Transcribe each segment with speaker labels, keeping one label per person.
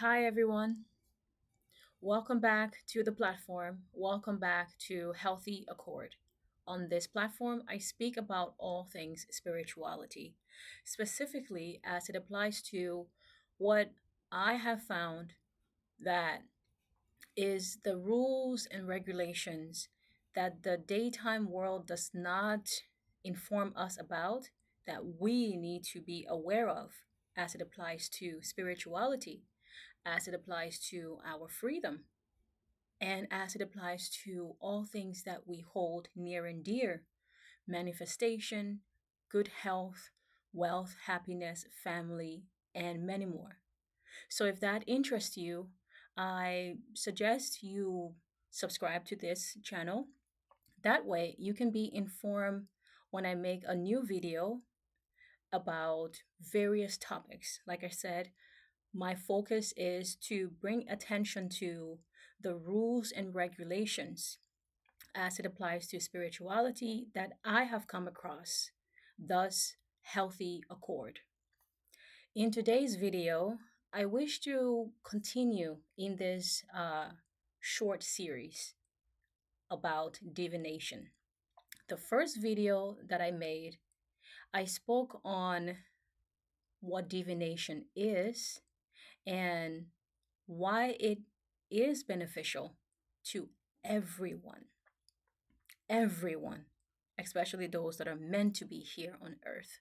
Speaker 1: Hi, everyone. Welcome back to the platform. Welcome back to Healthy Accord. On this platform, I speak about all things spirituality, specifically as it applies to what I have found that is the rules and regulations that the daytime world does not inform us about that we need to be aware of as it applies to spirituality, as it applies to our freedom, and as it applies to all things that we hold near and dear: manifestation, good health, wealth, happiness, family, and many more. So, if that interests you, I suggest you subscribe to this channel. That way, you can be informed when I make a new video about various topics. Like I said, my focus is to bring attention to the rules and regulations as it applies to spirituality that I have come across, thus, healthy accord. In today's video, I wish to continue in this short series about divination. The first video that I made, I spoke on what divination is and why it is beneficial to everyone, everyone, especially those that are meant to be here on earth.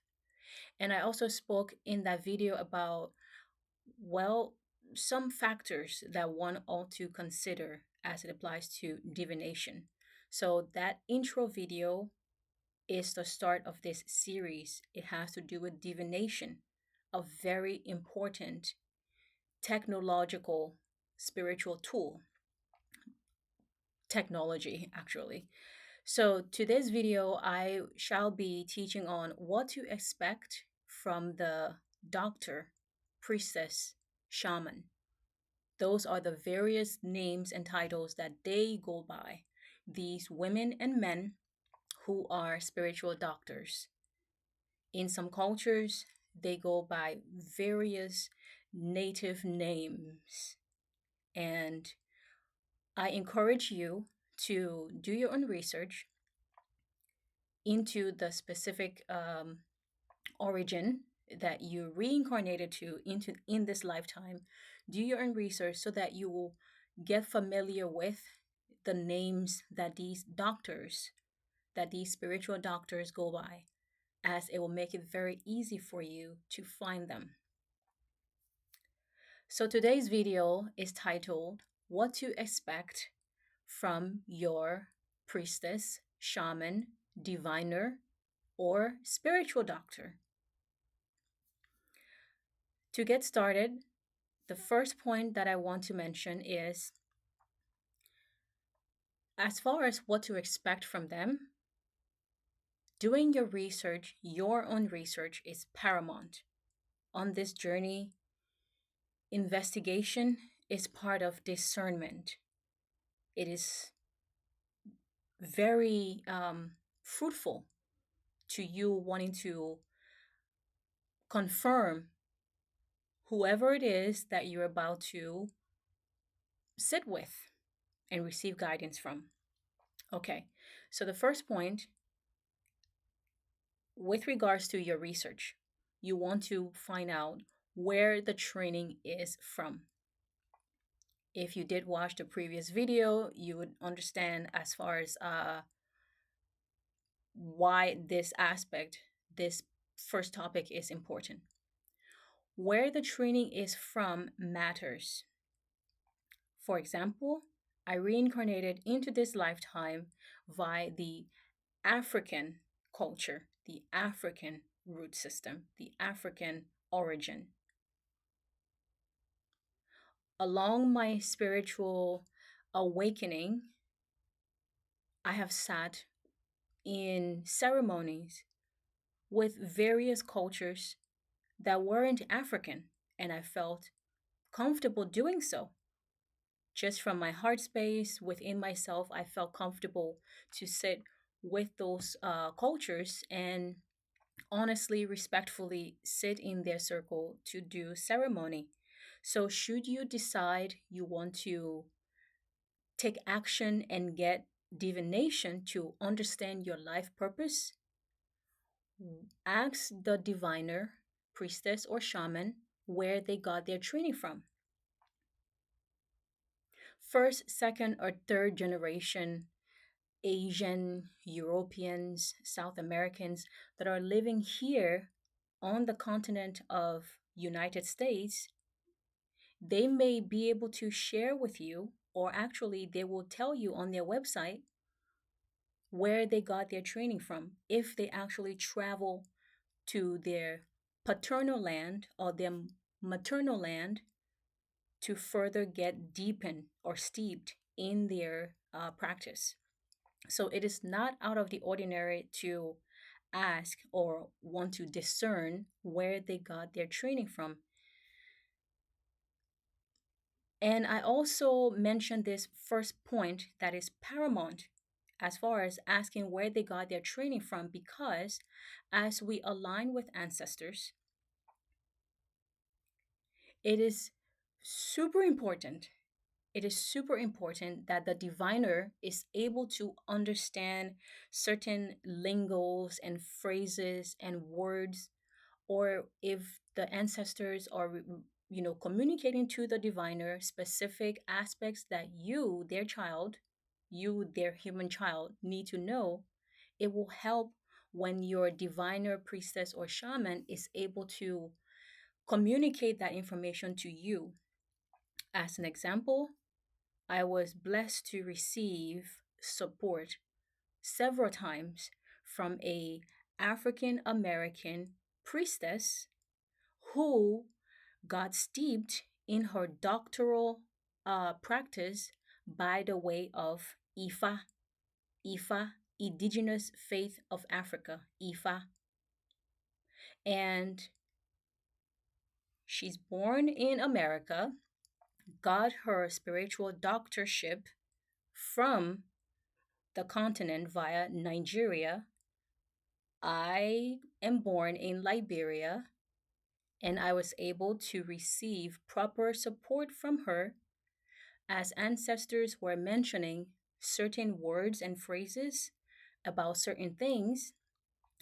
Speaker 1: And I also spoke in that video about, well, some factors that one ought to consider as it applies to divination. So that intro video is the start of this series. It has to do with divination, a very important technological spiritual tool, technology actually. So today's video, I shall be teaching on what to expect from the doctor, priestess, shaman. Those are the various names and titles that they go by, these women and men who are spiritual doctors. In some cultures, they go by various native names. And I encourage you to do your own research into the specific origin that you reincarnated to into in this lifetime. Do your own research so that you will get familiar with the names that these spiritual doctors go by, as it will make it very easy for you to find them. So today's video is titled What to Expect from Your Priestess, Shaman, Diviner, or Spiritual Doctor. To get started, the first point that I want to mention is, as far as what to expect from them, doing your own research, is paramount. On this journey, investigation is part of discernment. It is very fruitful to you wanting to confirm whoever it is that you're about to sit with and receive guidance from. Okay, so the first point, with regards to your research, you want to find out where the training is from. If you did watch the previous video, you would understand as far as why this first topic is important. Where the training is from matters. For example, I reincarnated into this lifetime via the African culture, the African root system, the African origin. Along my spiritual awakening, I have sat in ceremonies with various cultures that weren't African, and I felt comfortable doing so. Just from my heart space within myself, I felt comfortable to sit with those cultures and honestly, respectfully sit in their circle to do ceremony. So, should you decide you want to take action and get divination to understand your life purpose, ask the diviner, priestess, or shaman where they got their training from. First, second, or third generation Asian, Europeans, South Americans that are living here on the continent of United States, they may be able to share with you, or actually they will tell you on their website where they got their training from if they actually travel to their paternal land or their maternal land to further get deepened or steeped in their practice. So it is not out of the ordinary to ask or want to discern where they got their training from. And I also mentioned this first point that is paramount as far as asking where they got their training from, because as we align with ancestors, it is super important. It is super important that the diviner is able to understand certain lingos and phrases and words, or if the ancestors are communicating to the diviner specific aspects that you, their child, you, their human child, need to know, it will help when your diviner, priestess, or shaman is able to communicate that information to you. As an example, I was blessed to receive support several times from a African American priestess who got steeped in her doctoral practice by the way of Ifa, Indigenous Faith of Africa, Ifa. And she's born in America, got her spiritual doctorship from the continent via Nigeria. I am born in Liberia, and I was able to receive proper support from her as ancestors were mentioning certain words and phrases about certain things.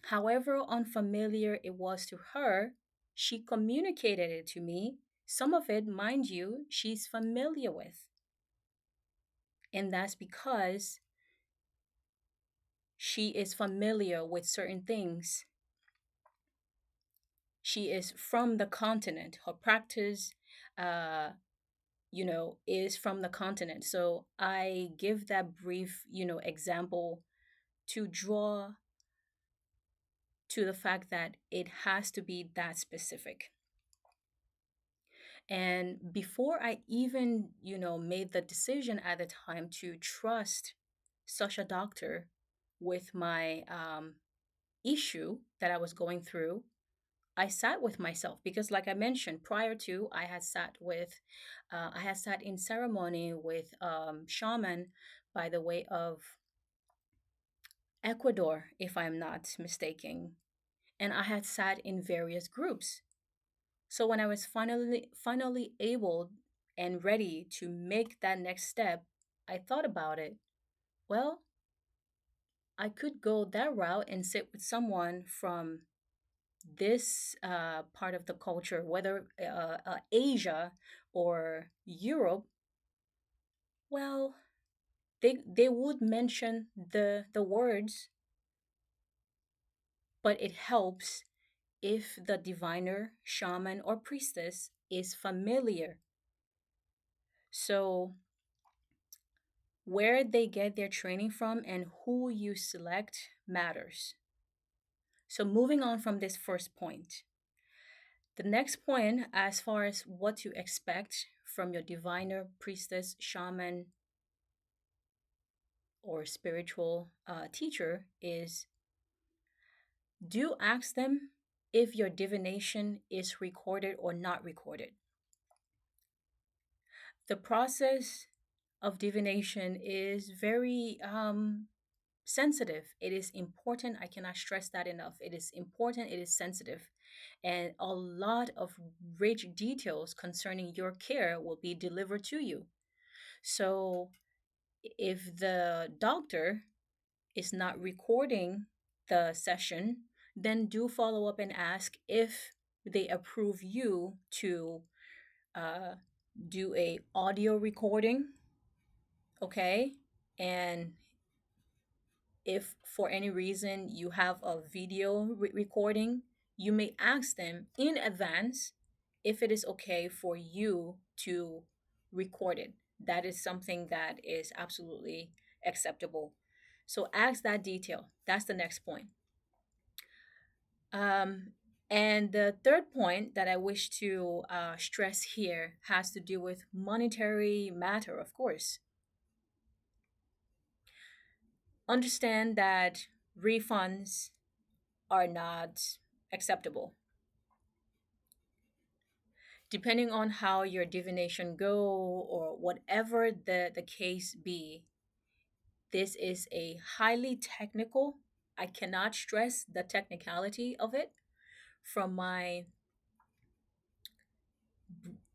Speaker 1: However unfamiliar it was to her, she communicated it to me. Some of it, mind you, she's familiar with. And that's because she is familiar with certain things. She is from the continent. Her practice, uh, is from the continent. So I give that brief, example to draw to the fact that it has to be that specific. And before I even, made the decision at the time to trust such a doctor with my issue that I was going through, I sat with myself because, like I mentioned prior to, I had sat in ceremony with shaman by the way of Ecuador, if I'm not mistaken, and I had sat in various groups. So when I was finally able and ready to make that next step, I thought about it. Well, I could go that route and sit with someone from this part of the culture, whether Asia or Europe. Well, they would mention the words, but it helps if the diviner, shaman, or priestess is familiar. So where they get their training from and who you select matters. So, moving on from this first point, the next point, as far as what to expect from your diviner, priestess, shaman, or spiritual teacher, is do ask them if your divination is recorded or not recorded. The process of divination is very sensitive. It is important. I cannot stress that enough. It is important. It is sensitive. and a lot of rich details concerning your care will be delivered to you. So if the doctor is not recording the session, then do follow up and ask if they approve you to uh, do a audio recording, okay? And if for any reason you have a video recording, you may ask them in advance if it is okay for you to record it. That is something that is absolutely acceptable. So ask that detail. That's the next point. Um, and the third point that I wish to stress here has to do with monetary matter, of course. Understand that refunds are not acceptable. Depending on how your divination go or whatever the case be, this is a highly technical. I cannot stress the technicality of it from my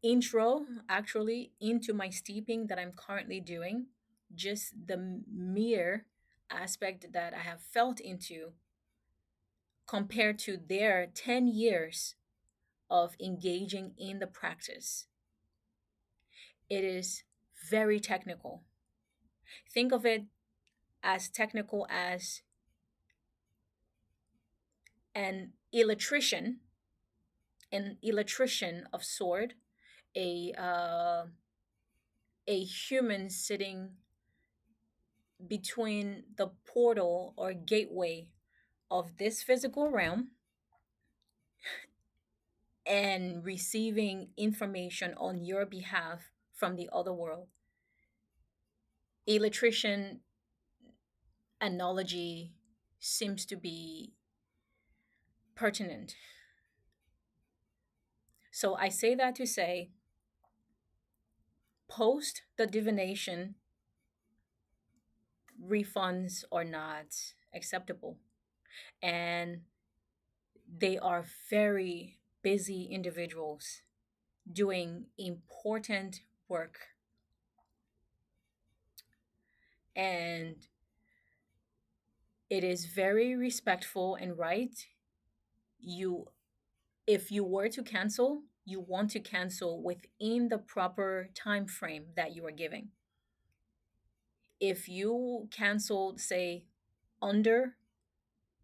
Speaker 1: intro actually into my steeping that I'm currently doing. Just the mere aspect that I have felt into compared to their 10 years of engaging in the practice. It is very technical. Think of it as technical as an electrician, of sort, a a human sitting between the portal or gateway of this physical realm and receiving information on your behalf from the other world. Electrician analogy seems to be pertinent. So I say that to say, post the divination, refunds are not acceptable. And they are very busy individuals doing important work. And it is very respectful and right. You, if you were to cancel, you want to cancel within the proper time frame that you are giving. If you canceled, say, under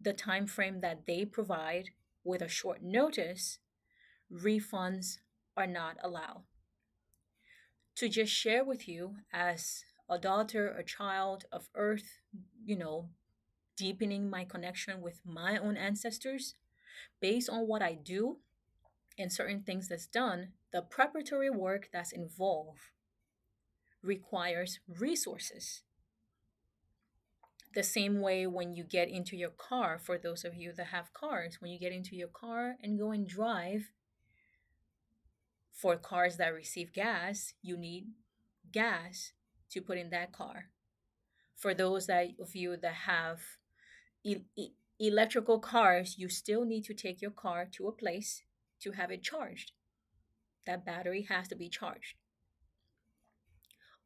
Speaker 1: the time frame that they provide with a short notice, refunds are not allowed. To just share with you as a daughter, a child of earth, you know, deepening my connection with my own ancestors based on what I do and certain things that's done, the preparatory work that's involved requires resources. The same way when you get into your car, for those of you that have cars, when you get into your car and go and drive, for cars that receive gas, you need gas to put in that car. For those that of you that have e- e- electrical cars, you still need to take your car to a place to have it charged. That battery has to be charged.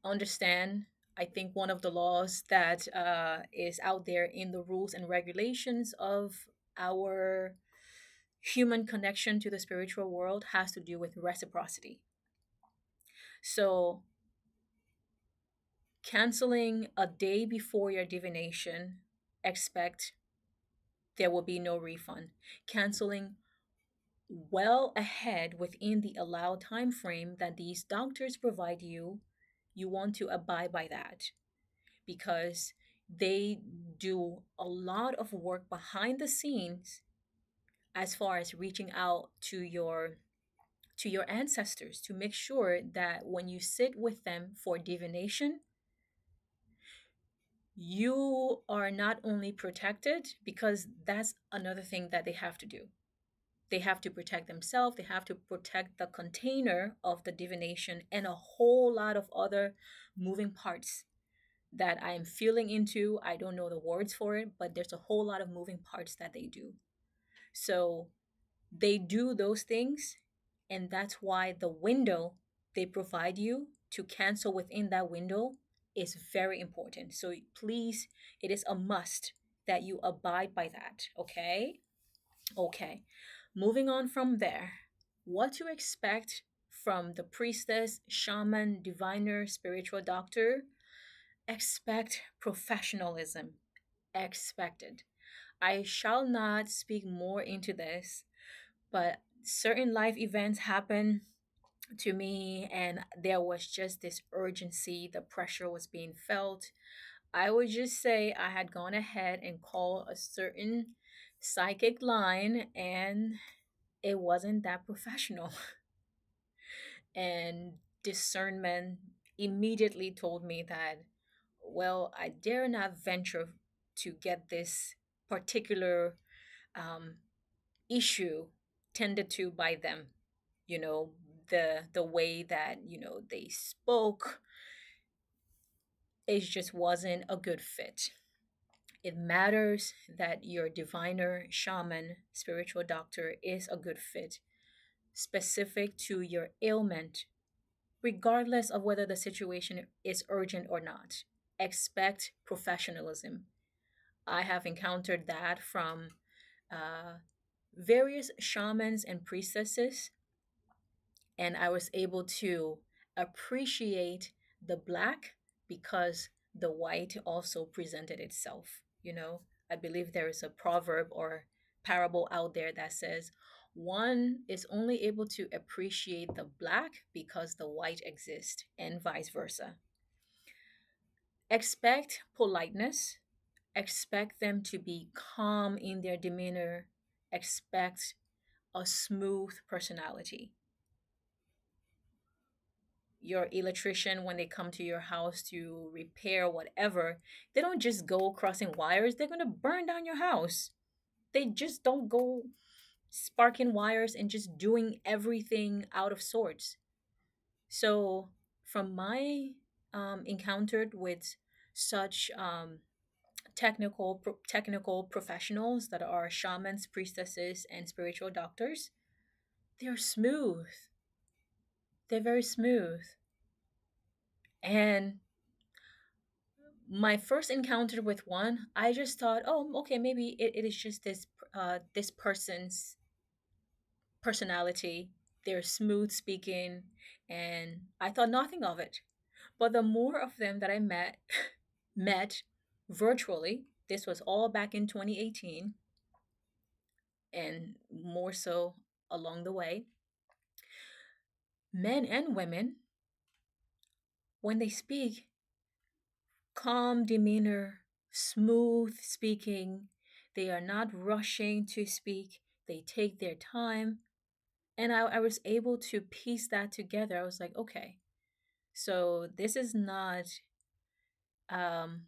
Speaker 1: Understand, I think one of the laws that is out there in the rules and regulations of our human connection to the spiritual world has to do with reciprocity. So, canceling a day before your divination, expect there will be no refund. Canceling well ahead within the allowed time frame that these doctors provide you, you want to abide by that because they do a lot of work behind the scenes as far as reaching out to your ancestors to make sure that when you sit with them for divination, you are not only protected, because that's another thing that they have to do. They have to protect themselves, they have to protect the container of the divination, and a whole lot of other moving parts that I'm feeling into. I don't know the words for it, but there's a whole lot of moving parts that they do. So They do those things, and that's why the window they provide you to cancel within that window is very important. So please, it is a must that you abide by that, okay? Okay. Moving on from there, what to expect from the priestess, shaman, diviner, spiritual doctor? Expect professionalism. Expect it. I shall not speak more into this, but certain life events happen to me, and there was just this urgency. The pressure was being felt. I would just say I had gone ahead and called a certain psychic line, and it wasn't that professional. And discernment immediately told me that, well, I dare not venture to get this particular um, issue tended to by them. You know, the way that, they spoke, it just wasn't a good fit. It matters that your diviner, shaman, spiritual doctor is a good fit, specific to your ailment, regardless of whether the situation is urgent or not. Expect professionalism. I have encountered that from uh, various shamans and priestesses, and I was able to appreciate the black because the white also presented itself. I believe there is a proverb or parable out there that says one is only able to appreciate the black because the white exists, and vice versa. Expect politeness, expect them to be calm in their demeanor, expect a smooth personality. Your electrician, when they come to your house to repair whatever, they don't just go crossing wires, they're going to burn down your house. They just don't go sparking wires and just doing everything out of sorts. So from my encountered with such technical professionals that are shamans, priestesses, and spiritual doctors, they're smooth. They're very smooth. And my first encounter with one, I just thought, oh, okay, maybe it is just this person's personality. They're smooth speaking, and I thought nothing of it. But the more of them that I met, met virtually, this was all back in 2018, and more so along the way, men and women, when they speak, calm demeanor, smooth speaking. They are not rushing to speak, they take their time. And I was able to piece that together. I was like, okay, so um,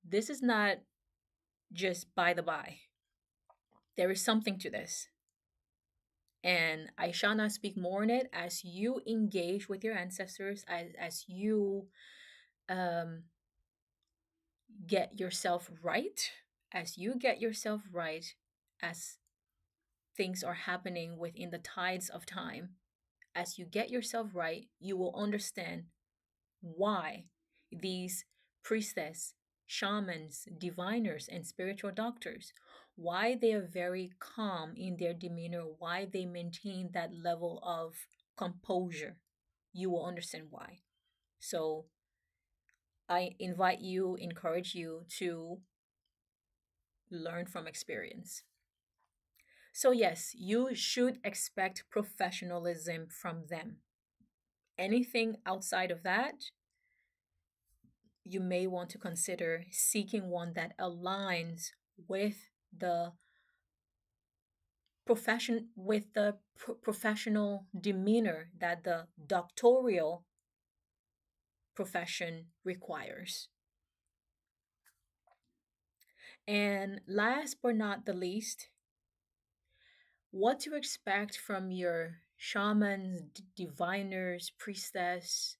Speaker 1: this is not just by the by. There is something to this. And I shall not speak more on it as you engage with your ancestors, as you um, get yourself right, as things are happening within the tides of time, as you get yourself right, you will understand why these priestess, shamans, diviners, and spiritual doctors, why they are very calm in their demeanor, why they maintain that level of composure. You will understand why. So I encourage you to learn from experience. So, yes, you should expect professionalism from them. Anything outside of that, you may want to consider seeking one that aligns with the professional demeanor that the doctoral profession requires. And last but not the least, what to expect from your shamans, diviners, priestess,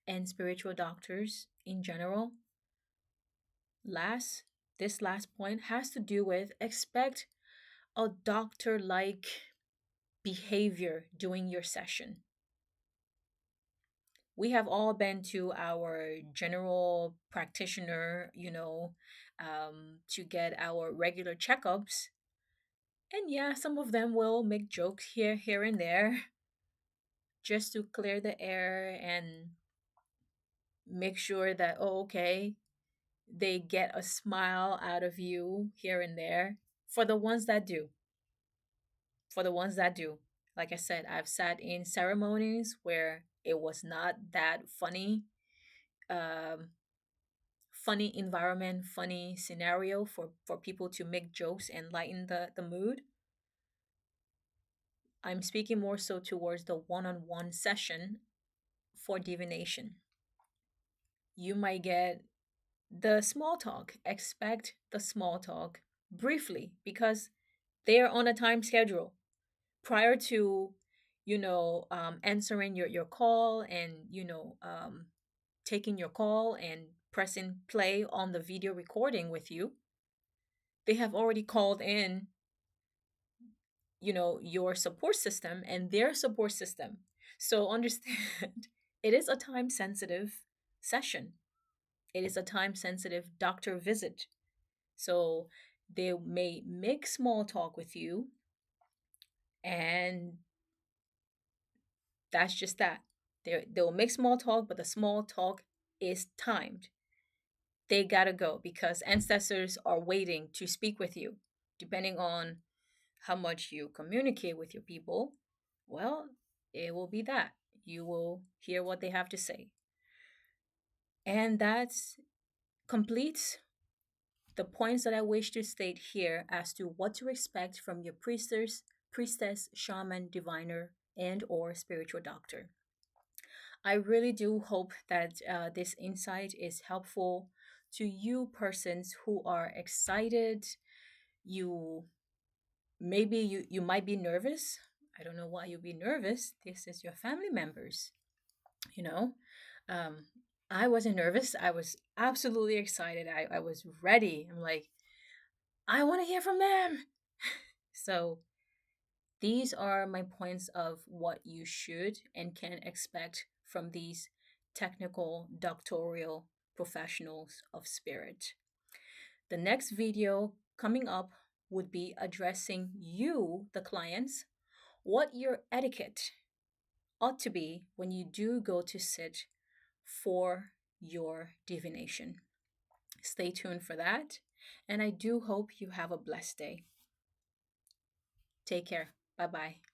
Speaker 1: and spiritual doctors in general. Last, this last point has to do with expect a doctor like behavior during your session. We have all been to our general practitioner, to get our regular checkups. And yeah, some of them will make jokes here and there just to clear the air and make sure that, oh, okay, they get a smile out of you here and there. For the ones that do, for the ones that do. Like I said, I've sat in ceremonies where it was not that funny. Funny environment, funny scenario for people to make jokes and lighten the mood. I'm speaking more so towards the one-on-one session for divination. You might get the small talk. Expect the small talk briefly because they are on a time schedule prior to answering your call and taking your call and pressing play on the video recording with you. They have already called in your support system and their support system. So understand it is a time sensitive session. It is a time sensitive doctor visit. So they may make small talk with you, and that's just that. They'll make small talk, but the small talk is timed. They gotta go because ancestors are waiting to speak with you. Depending on how much you communicate with your people, well, it will be that. You will hear what they have to say. And that completes the points that I wish to state here as to what to expect from your priestess, shaman, diviner, and or spiritual doctor. I really do hope that this insight is helpful to you persons who are excited. You maybe you might be nervous. I don't know why you'd be nervous. This is your family members, you know. Um, I wasn't nervous. I was absolutely excited. I was ready. I'm like, I want to hear from them. So these are my points of what you should and can expect from these technical doctoral professionals of spirit. The next video coming up would be addressing you, the clients, what your etiquette ought to be when you do go to sit for your divination. Stay tuned for that, and I do hope you have a blessed day. Take care. Bye bye.